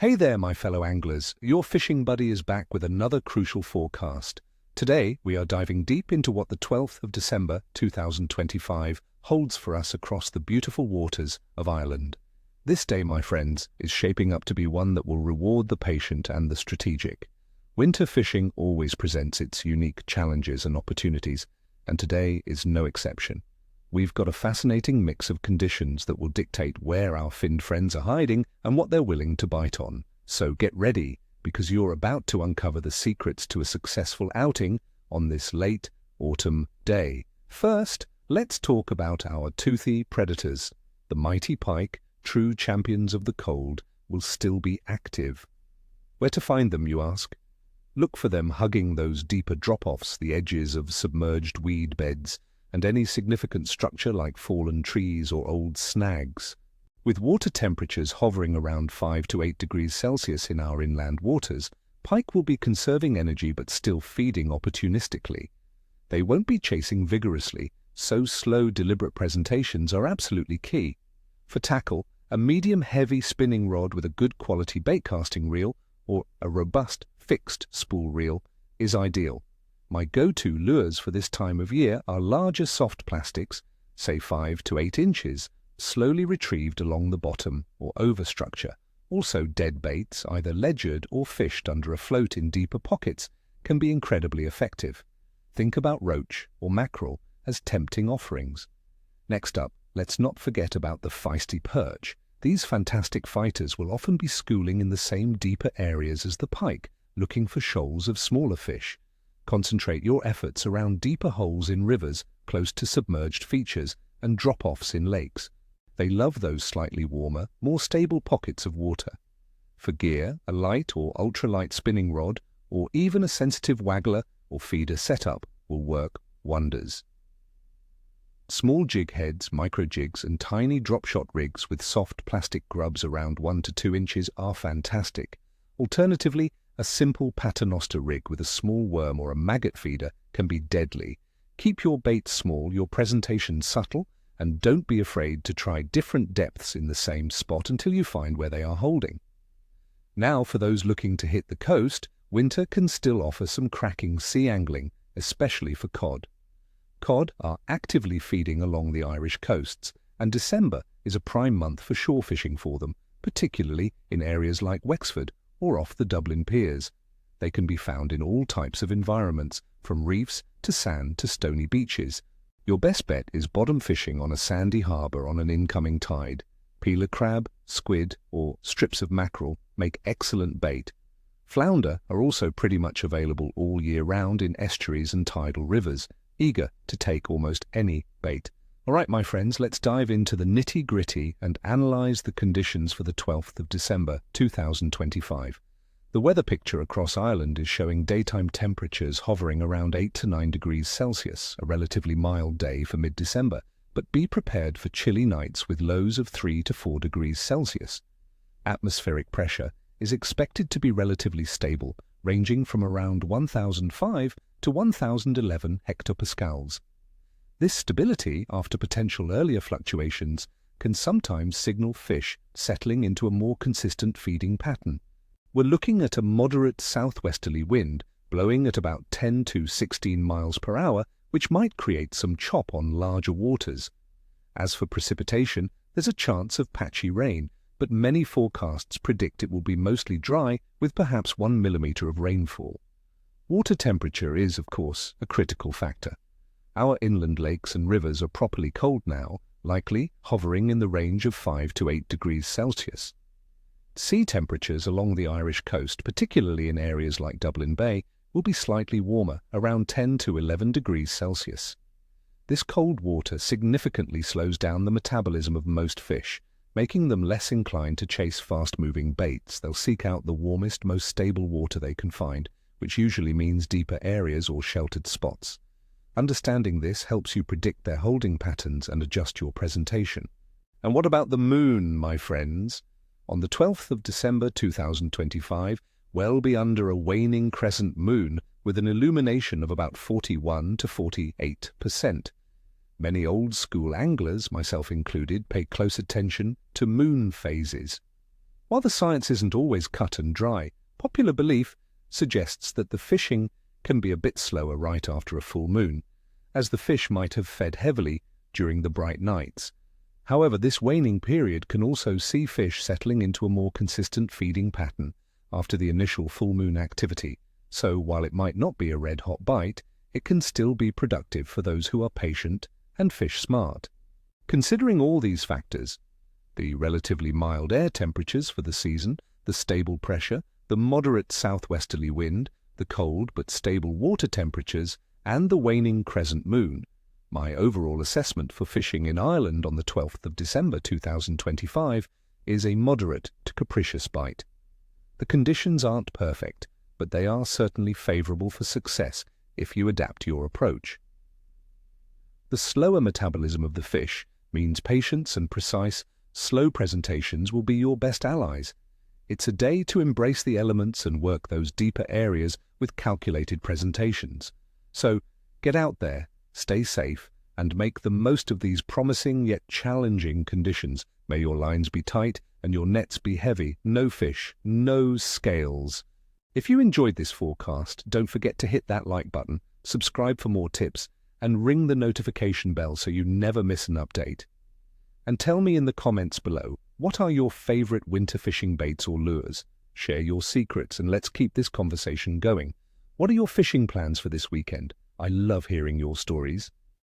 Hey there, my fellow anglers. Your fishing buddy is back with another crucial forecast. Today, we are diving deep into what the 12th of December 2025 holds for us across the beautiful waters of Ireland. This day, my friends, is shaping up to be one that will reward the patient and the strategic. Winter fishing always presents its unique challenges and opportunities, and today is no exception. We've got a fascinating mix of conditions that will dictate where our finned friends are hiding and what they're willing to bite on. So get ready, because you're about to uncover the secrets to a successful outing on this late autumn day. First, let's talk about our toothy predators. The mighty pike, true champions of the cold, will still be active. Where to find them, you ask? Look for them hugging those deeper drop-offs, the edges of submerged weed beds, and any significant structure like fallen trees or old snags. With water temperatures hovering around 5 to 8 degrees Celsius in our inland waters, pike will be conserving energy but still feeding opportunistically. They won't be chasing vigorously, so slow, deliberate presentations are absolutely key. For tackle, a medium-heavy spinning rod with a good quality bait casting reel or a robust fixed spool reel is ideal. My go-to lures for this time of year are larger soft plastics, say 5 to 8 inches, slowly retrieved along the bottom or over structure. Also dead baits, either ledgered or fished under a float in deeper pockets, can be incredibly effective. Think about roach or mackerel as tempting offerings. Next up, let's not forget about the feisty perch. These fantastic fighters will often be schooling in the same deeper areas as the pike, looking for shoals of smaller fish. Concentrate your efforts around deeper holes in rivers, close to submerged features, and drop-offs in lakes. They love those slightly warmer, more stable pockets of water. For gear, a light or ultralight spinning rod, or even a sensitive waggler or feeder setup will work wonders. Small jig heads, micro jigs, and tiny drop-shot rigs with soft plastic grubs around 1 to 2 inches are fantastic. Alternatively, a simple paternoster rig with a small worm or a maggot feeder can be deadly. Keep your bait small, your presentation subtle, and don't be afraid to try different depths in the same spot until you find where they are holding. Now, for those looking to hit the coast, winter can still offer some cracking sea angling, especially for cod. Cod are actively feeding along the Irish coasts, and December is a prime month for shore fishing for them, particularly in areas like Wexford or off the Dublin piers. They can be found in all types of environments, from reefs to sand to stony beaches. Your best bet is bottom fishing on a sandy harbour on an incoming tide. Peeler crab, squid, or strips of mackerel make excellent bait. Flounder are also pretty much available all year round in estuaries and tidal rivers, eager to take almost any bait. All right, my friends, let's dive into the nitty-gritty and analyze the conditions for the 12th of December 2025. The weather picture across Ireland is showing daytime temperatures hovering around 8 to 9 degrees Celsius, a relatively mild day for mid-December, but be prepared for chilly nights with lows of 3 to 4 degrees Celsius. Atmospheric pressure is expected to be relatively stable, ranging from around 1005 to 1011 hectopascals. This stability, after potential earlier fluctuations, can sometimes signal fish settling into a more consistent feeding pattern. We're looking at a moderate southwesterly wind blowing at about 10 to 16 miles per hour, which might create some chop on larger waters. As for precipitation, there's a chance of patchy rain, but many forecasts predict it will be mostly dry with perhaps 1 millimeter of rainfall. Water temperature is, of course, a critical factor. Our inland lakes and rivers are properly cold now, likely hovering in the range of 5 to 8 degrees Celsius. Sea temperatures along the Irish coast, particularly in areas like Dublin Bay, will be slightly warmer, around 10 to 11 degrees Celsius. This cold water significantly slows down the metabolism of most fish, making them less inclined to chase fast-moving baits. They'll seek out the warmest, most stable water they can find, which usually means deeper areas or sheltered spots. Understanding this helps you predict their holding patterns and adjust your presentation. And what about the moon, my friends? On the 12th of December 2025, we'll be under a waning crescent moon with an illumination of about 41 to 48%. Many old-school anglers, myself included, pay close attention to moon phases. While the science isn't always cut and dry, popular belief suggests that the fishing can be a bit slower right after a full moon, as the fish might have fed heavily during the bright nights. However, this waning period can also see fish settling into a more consistent feeding pattern after the initial full moon activity, so while it might not be a red-hot bite, it can still be productive for those who are patient and fish smart. Considering all these factors, the relatively mild air temperatures for the season, the stable pressure, the moderate southwesterly wind, the cold but stable water temperatures, and the waning crescent moon, my overall assessment for fishing in Ireland on the 12th of December 2025 is a moderate to capricious bite. The conditions aren't perfect, but they are certainly favourable for success if you adapt your approach. The slower metabolism of the fish means patience and precise, slow presentations will be your best allies. It's a day to embrace the elements and work those deeper areas with calculated presentations. So, get out there, stay safe, and make the most of these promising yet challenging conditions. May your lines be tight and your nets be heavy. No fish, no scales. If you enjoyed this forecast, don't forget to hit that like button, subscribe for more tips, and ring the notification bell so you never miss an update. And tell me in the comments below, what are your favorite winter fishing baits or lures? Share your secrets and let's keep this conversation going. What are your fishing plans for this weekend? I love hearing your stories.